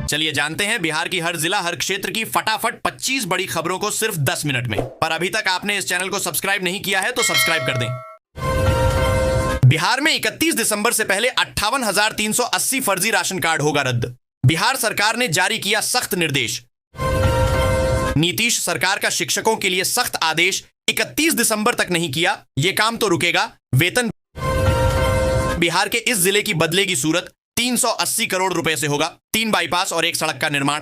चलिए जानते हैं बिहार की हर जिला हर क्षेत्र की फटाफट 25 बड़ी खबरों को सिर्फ 10 मिनट में। पर अभी तक आपने इस चैनल को सब्सक्राइब नहीं किया है तो सब्सक्राइब कर दें। बिहार में 31 दिसंबर से पहले 58,380 फर्जी राशन कार्ड होगा रद्द। बिहार सरकार ने जारी किया सख्त निर्देश। नीतीश सरकार का शिक्षकों के लिए सख्त आदेश, 31 दिसंबर तक नहीं किया ये काम तो रुकेगा वेतन। बिहार के इस जिले की बदलेगी सूरत, 380 करोड़ रुपए से होगा 3 बाईपास और 1 सड़क का निर्माण।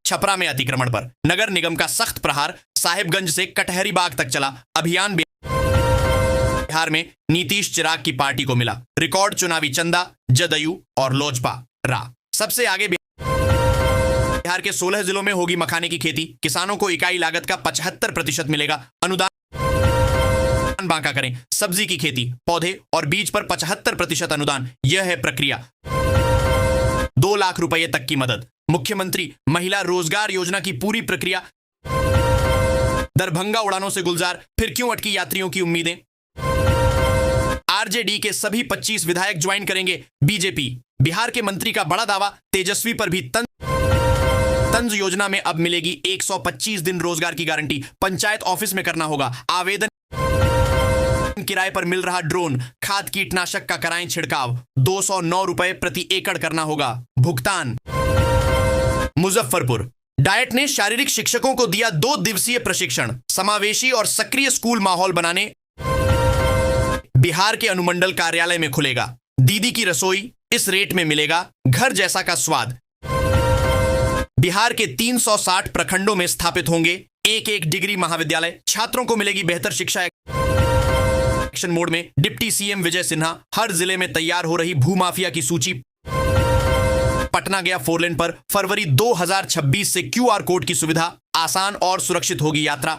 छपरा में अतिक्रमण पर नगर निगम का सख्त प्रहार, साहिबगंज से कटहरी बाग तक चला अभियान। बिहार में नीतीश चिराग की पार्टी को मिला रिकॉर्ड चुनावी चंदा, जदयू और लोजपा रा सबसे आगे। बिहार के 16 जिलों में होगी मखाने की खेती, किसानों को इकाई लागत का 75% मिलेगा अनुदान। बांका करें सब्जी की खेती, पौधे और बीज पर 75% अनुदान, यह है प्रक्रिया। 2 लाख रुपए तक की मदद, मुख्यमंत्री महिला रोजगार योजना की पूरी प्रक्रिया। दरभंगा उड़ानों से गुलजार, फिर क्यों अटकी यात्रियों की उम्मीदें। आरजेडी के सभी 25 विधायक ज्वाइन करेंगे बीजेपी। बिहार के मंत्री का बड़ा दावा, तेजस्वी पर भी तंज योजना में अब मिलेगी 125 दिन रोजगार की गारंटी। पंचायत ऑफिस में करना होगा आवेदन। किराए पर मिल रहा ड्रोन, खाद कीटनाशक का कराएं छिड़काव, 209 रुपए प्रति एकड़ करना होगा भुगतान। मुजफ्फरपुर डाइट ने शारीरिक शिक्षकों को दिया 2 दिवसीय प्रशिक्षण, समावेशी और सक्रिय स्कूल माहौल बनाने। बिहार के अनुमंडल कार्यालय में खुलेगा दीदी की रसोई, इस रेट में मिलेगा घर जैसा का स्वाद। बिहार के 360 प्रखंडों में स्थापित होंगे एक डिग्री महाविद्यालय, छात्रों को मिलेगी बेहतर शिक्षा। एक्शन मोड में डिप्टी सीएम विजय सिन्हा, हर जिले में तैयार हो रही भूमाफिया की सूची। पटना गया 4 लेन पर फरवरी 2026 से क्यूआर कोड की सुविधा, आसान और सुरक्षित होगी यात्रा।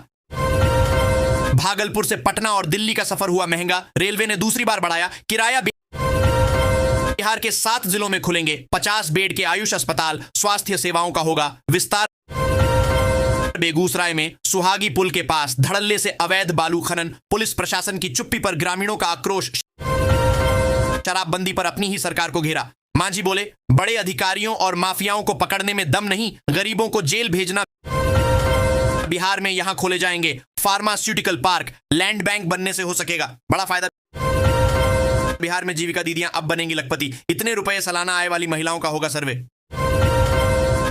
भागलपुर से पटना और दिल्ली का सफर हुआ महंगा, रेलवे ने दूसरी बार बढ़ाया किराया। बिहार के 7 जिलों में खुलेंगे 50 बेड के आयुष अस्पताल, स्वास्थ्य सेवाओं का होगा विस्तार। बेगूसराय में सुहागी पुल के पास धड़ल्ले से अवैध बालू खनन, पुलिस प्रशासन की चुप्पी पर ग्रामीणों का आक्रोश। शराबबंदी पर अपनी ही सरकार को घेरा, मांझी बोले बड़े अधिकारियों और माफियाओं को पकड़ने में दम नहीं, गरीबों को जेल भेजना। बिहार में यहां खोले जाएंगे फार्मास्यूटिकल पार्क, लैंड बैंक बनने से हो सकेगा बड़ा फायदा। बिहार में जीविका दीदियां अब बनेंगी लखपति, इतने रुपए सालाना आय वाली महिलाओं का होगा सर्वे।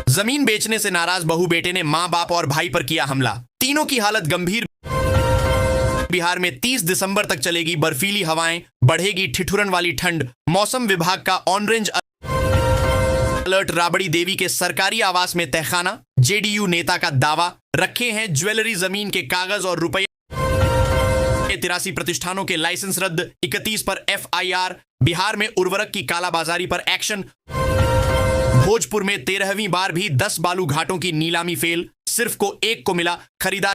जमीन बेचने से नाराज बहू बेटे ने मां बाप और भाई पर किया हमला, तीनों की हालत गंभीर। बिहार में 30 दिसंबर तक चलेगी बर्फीली हवाएं, बढ़ेगी ठिठुरन वाली ठंड। मौसम विभाग का ऑरेंज अलर्ट, राबड़ी देवी के सरकारी आवास में तहखाना, जेडीयू नेता का दावा, रखे हैं ज्वेलरी जमीन के कागज और रुपए। 83 प्रतिष्ठानों के लाइसेंस रद्द, 31 पर एफआईआर। बिहार में उर्वरक की कालाबाजारी पर एक्शन। भोजपुर में 13वीं बार भी 10 बालू घाटों की नीलामी फेल, सिर्फ को 1 को मिला खरीदार।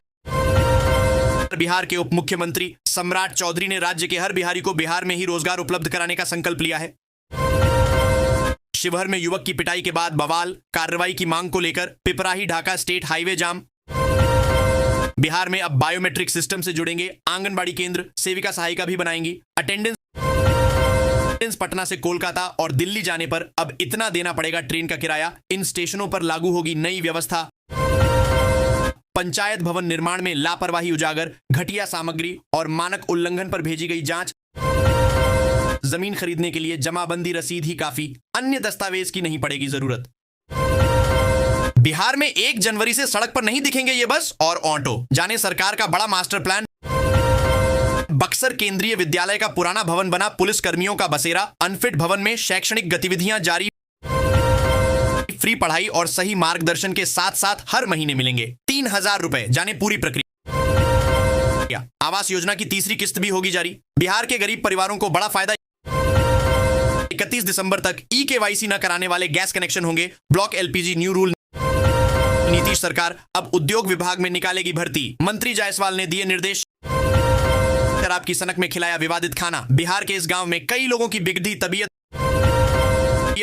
बिहार के उप मुख्यमंत्री सम्राट चौधरी ने राज्य के हर बिहारी को बिहार में ही रोजगार उपलब्ध कराने का संकल्प लिया है। शिवहर में युवक की पिटाई के बाद बवाल, कार्रवाई की मांग को लेकर पिपराही ढाका स्टेट हाईवे जाम। बिहार में अब बायोमेट्रिक सिस्टम से जुड़ेंगे आंगनबाड़ी केंद्र, सेविका सहायिका भी बनाएंगी। अटेंडेंस पटना से कोलकाता और दिल्ली जाने पर अब इतना देना पड़ेगा ट्रेन का किराया, इन स्टेशनों पर लागू होगी नई व्यवस्था। पंचायत भवन निर्माण में लापरवाही उजागर, घटिया सामग्री और मानक उल्लंघन पर भेजी गई जांच। जमीन खरीदने के लिए जमाबंदी रसीद ही काफी, अन्य दस्तावेज की नहीं पड़ेगी जरूरत। बिहार में 1 जनवरी से सड़क पर नहीं दिखेंगे ये बस और ऑटो, जाने सरकार का बड़ा मास्टर प्लान। बक्सर केंद्रीय विद्यालय का पुराना भवन बना पुलिस कर्मियों का बसेरा, अनफिट भवन में शैक्षणिक गतिविधियां जारी। फ्री पढ़ाई और सही मार्गदर्शन के साथ साथ हर महीने मिलेंगे 3000 रुपए, जाने पूरी प्रक्रिया। आवास योजना की तीसरी किस्त भी होगी जारी, बिहार के गरीब परिवारों को बड़ा फायदा। 31 दिसंबर तक ई-केवाईसी न कराने वाले गैस कनेक्शन होंगे block LPG, new rule. Nitish सरकार अब उद्योग विभाग में निकालेगी भर्ती, मंत्री जायसवाल ने दिए निर्देश। शराब की सनक में खिलाया विवादित खाना, बिहार के इस गांव में कई लोगों की बिगड़ी तबीयत।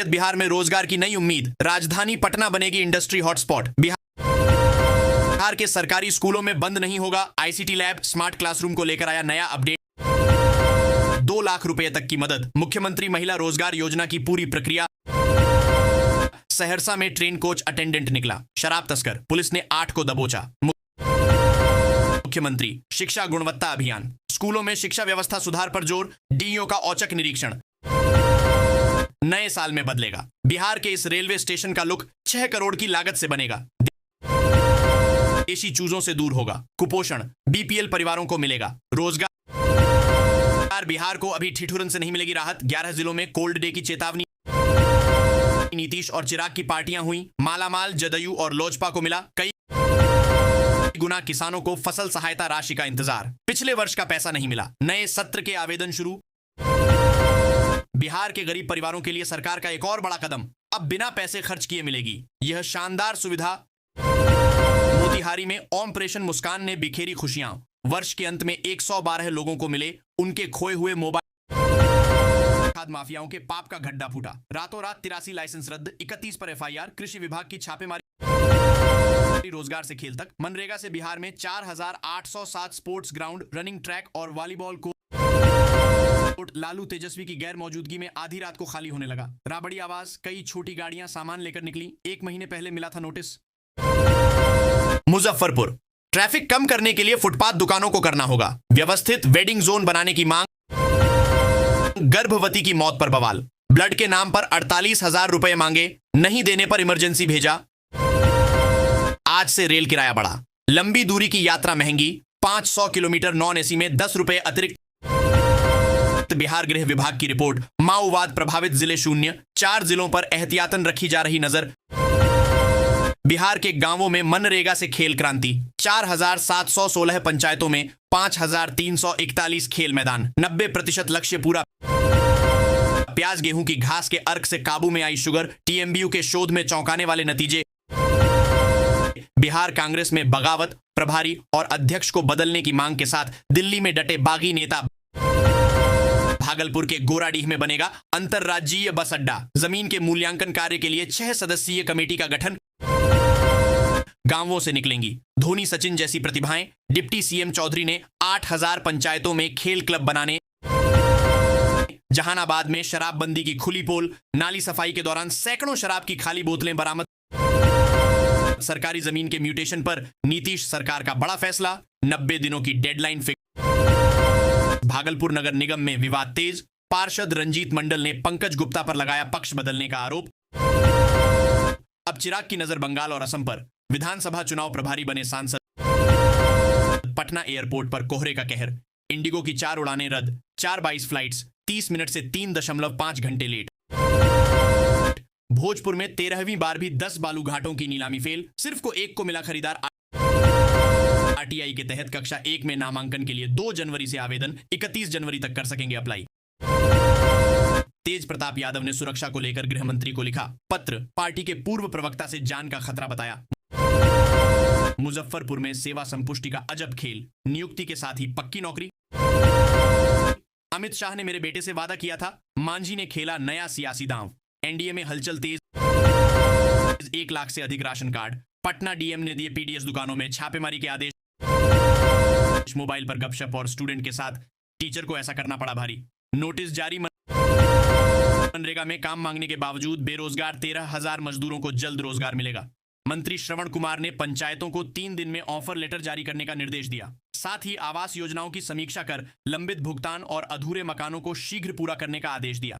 बिहार में रोजगार की नई उम्मीद, राजधानी पटना बनेगी इंडस्ट्री हॉटस्पॉट। बिहार के सरकारी स्कूलों में बंद नहीं होगा आईसीटी लैब, स्मार्ट क्लासरूम को लेकर आया नया अपडेट। 2 लाख रुपए तक की मदद, मुख्यमंत्री महिला रोजगार योजना की पूरी प्रक्रिया। सहरसा में ट्रेन कोच अटेंडेंट निकला शराब तस्कर, पुलिस ने 8 को दबोचा। मुख्यमंत्री शिक्षा गुणवत्ता अभियान, स्कूलों में शिक्षा व्यवस्था सुधार पर जोर, डीईओ का औचक निरीक्षण। नए साल में बदलेगा बिहार के इस रेलवे स्टेशन का लुक, 6 करोड़ की लागत से बनेगा। देशी चूजों से दूर होगा कुपोषण, बीपीएल परिवारों को मिलेगा रोजगार। बिहार को अभी ठिठुरन से नहीं मिलेगी राहत, 11 जिलों में कोल्ड डे की चेतावनी। नीतीश और चिराग की पार्टियां हुई मालामाल, जदयू और लोजपा को मिला कई गुना किसानों को फसल सहायता राशि का इंतजार, पिछले वर्ष का पैसा नहीं मिला। नए सत्र के आवेदन शुरू। बिहार के गरीब परिवारों के लिए सरकार का एक और बड़ा कदम, अब बिना पैसे खर्च किए मिलेगी यह शानदार सुविधा। मोतिहारी में ऑपरेशन मुस्कान ने बिखेरी खुशियां, वर्ष के अंत में 112 लोगों को मिले उनके खोए हुए मोबाइल। खाद माफियाओं के पाप का गड्ढा फूटा, रातों रात 83 लाइसेंस रद्द, 31 पर एफआईआर, कृषि विभाग की छापेमारी। रोजगार से खेल तक, मनरेगा से बिहार में 4807 स्पोर्ट्स ग्राउंड, रनिंग ट्रैक और वॉलीबॉल कोर्ट। लालू तेजस्वी की गैर मौजूदगी में आधी रात को खाली होने लगा, राबड़ी आवाज, कई छोटी गाड़ियां सामान लेकर निकली, 1 महीने पहले मिला था नोटिस। मुजफ्फरपुर, ट्रैफिक कम करने के लिए फुटपाथ दुकानों को करना होगा व्यवस्थित, वेडिंग जोन बनाने की मांग। गर्भवती की मौत पर बवाल, ब्लड के नाम पर 48,000 रुपए मांगे, नहीं देने पर इमरजेंसी भेजा। आज से रेल किराया बढ़ा, लंबी दूरी की यात्रा महंगी, 500 किलोमीटर नॉन एसी में 10 रुपए अतिरिक्त। बिहार गृह विभाग की रिपोर्ट, माओवाद प्रभावित जिले शून्य, 4 जिलों पर एहतियातन रखी जा रही नजर। बिहार के गांवों में मनरेगा से खेल क्रांति, 4716 पंचायतों में 5341 खेल मैदान, 90% लक्ष्य पूरा। प्याज गेहूं की घास के अर्क से काबू में आई शुगर, टीएमबीयू के शोध में चौंकाने वाले नतीजे। बिहार कांग्रेस में बगावत, प्रभारी और अध्यक्ष को बदलने की मांग के साथ दिल्ली में डटे बागी नेता। भागलपुर के गोराडीह में बनेगा अंतरराज्यीय बस अड्डा, जमीन के मूल्यांकन कार्य के लिए 6 सदस्यीय कमेटी का गठन। गांवों से निकलेंगी धोनी सचिन जैसी प्रतिभाएं, डिप्टी सीएम चौधरी ने 8000 पंचायतों में खेल क्लब बनाने। जहानाबाद में शराबबंदी की खुली पोल, नाली सफाई के दौरान सैकड़ों शराब की खाली बोतलें बरामद। सरकारी जमीन के म्यूटेशन पर नीतीश सरकार का बड़ा फैसला, 90 दिनों की डेडलाइन फिक्स। भागलपुर नगर निगम में विवाद तेज, पार्षद रंजीत मंडल ने पंकज गुप्ता पर लगाया पक्ष बदलने का आरोप। अब चिराग की नजर बंगाल और असम पर, विधानसभा चुनाव प्रभारी बने सांसद। पटना एयरपोर्ट पर कोहरे का कहर, इंडिगो की 4 उड़ानें रद्द, 422 फ्लाइट्स 30 मिनट से 3.5 घंटे लेट। भोजपुर में 13वीं बार भी 10 बालू घाटों की नीलामी फेल, सिर्फ को एक को मिला खरीदार। आरटीआई के तहत कक्षा 1 में नामांकन के लिए 2 जनवरी से आवेदन, 31 जनवरी तक कर सकेंगे अप्लाई। तेज प्रताप यादव ने सुरक्षा को लेकर गृह मंत्री को लिखा पत्र, पार्टी के पूर्व प्रवक्ता से जान का खतरा बताया। मुजफ्फरपुर में सेवा संपुष्टि का अजब खेल, नियुक्ति के साथ ही पक्की नौकरी। अमित शाह ने मेरे बेटे से वादा किया था, मांझी ने खेला नया सियासी दांव। एनडीए में हलचल तेज, 1 लाख से अधिक राशन कार्ड। पटना डीएम ने दिए पीडीएस दुकानों में छापेमारी के आदेश। मोबाइल पर गपशप और स्टूडेंट के साथ टीचर को ऐसा करना पड़ा भारी। नोटिस जारी, मनरेगा में काम मांगने के बावजूद बेरोजगार 13,000 मजदूरों को जल्द रोजगार मिलेगा। मंत्री श्रवण कुमार ने पंचायतों को 3 दिन में ऑफर लेटर जारी करने का निर्देश दिया। साथ ही आवास योजनाओं की समीक्षा कर लंबित भुगतान और अधूरे मकानों को शीघ्र पूरा करने का आदेश दिया।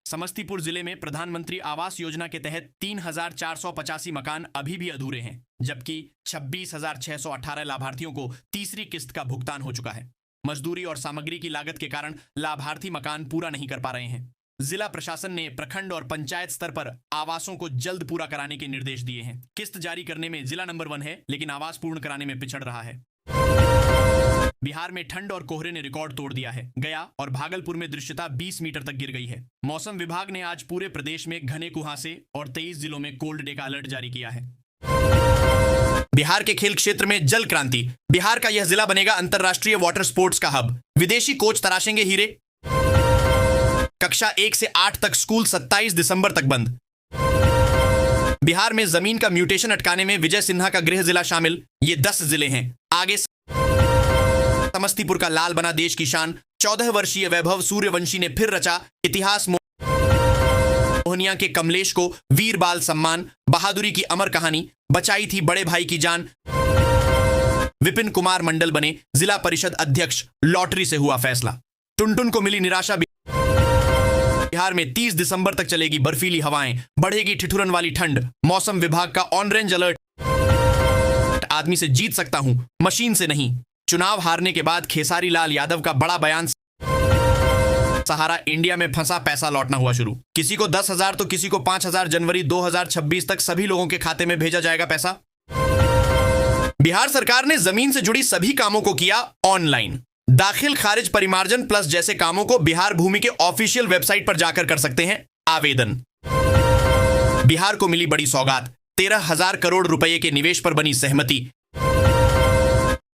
समस्तीपुर जिले में प्रधानमंत्री आवास योजना के तहत 3,485 मकान अभी भी अधूरे हैं, जबकि 26,618 लाभार्थियों को तीसरी किस्त का भुगतान हो चुका है। मजदूरी और सामग्री की लागत के कारण लाभार्थी मकान पूरा नहीं कर पा रहे हैं। जिला प्रशासन ने प्रखंड और पंचायत स्तर पर आवासों को जल्द पूरा कराने के निर्देश दिए हैं। किस्त जारी करने में जिला नंबर 1 है, लेकिन आवास पूर्ण कराने में पिछड़ रहा है। बिहार में ठंड और कोहरे ने रिकॉर्ड तोड़ दिया है। गया और भागलपुर में दृश्यता 20 मीटर तक गिर गई है। मौसम विभाग ने आज पूरे प्रदेश में घने कुहासे और 23 जिलों में कोल्ड डे का अलर्ट जारी किया है। बिहार के खेल क्षेत्र में जल क्रांति, बिहार का यह जिला बनेगा अंतरराष्ट्रीय वाटर स्पोर्ट्स का हब। विदेशी कोच तराशेंगे हीरे। कक्षा 1 से 8 तक स्कूल 27 दिसंबर तक बंद। बिहार में जमीन का म्यूटेशन अटकाने में विजय सिन्हा का गृह जिला शामिल। ये 10 जिले हैं। आगे समस्तीपुर का लाल बना देश की शान। 14 वर्षीय वैभव सूर्यवंशी ने फिर रचा इतिहास। मोहनिया के कमलेश को वीर बाल सम्मान, बहादुरी की अमर कहानी, बचाई थी बड़े भाई की जान। विपिन कुमार मंडल बने जिला परिषद अध्यक्ष, लॉटरी से हुआ फैसला। टुनटुन को मिली निराशा। बिहार में 30 दिसंबर तक चलेगी बर्फीली हवाएं, बढ़ेगी ठिठुरन वाली ठंड, मौसम विभाग का ऑरेंज अलर्ट। आदमी से जीत सकता हूं, मशीन से नहीं। चुनाव हारने के बाद खेसारी लाल यादव का बड़ा बयान। सहारा इंडिया में फंसा पैसा लौटना हुआ शुरू। किसी को 10,000 तो किसी को 5,000। जनवरी 2026 तक सभी लोगों के खाते में भेजा जाएगा पैसा। बिहार सरकार ने जमीन से जुड़ी सभी कामों को किया ऑनलाइन। दाखिल, खारिज, परिमार्जन प्लस जैसे कामों को बिहार भूमि के ऑफिशियल वेबसाइट पर जाकर कर सकते हैं आवेदन। बिहार को मिली बड़ी सौगात, 13,000 करोड़ रुपए के निवेश पर बनी सहमति।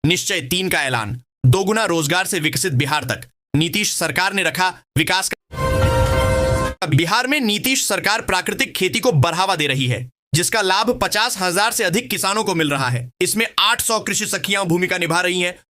निश्चय 3 का ऐलान, दोगुना रोजगार से विकसित बिहार तक। नीतीश सरकार ने रखा विकास का। बिहार में नीतीश सरकार प्राकृतिक खेती को बढ़ावा दे रही है, जिसका लाभ 50,000 से अधिक किसानों को मिल रहा है। इसमें 800 कृषि सखियां भूमिका निभा रही हैं।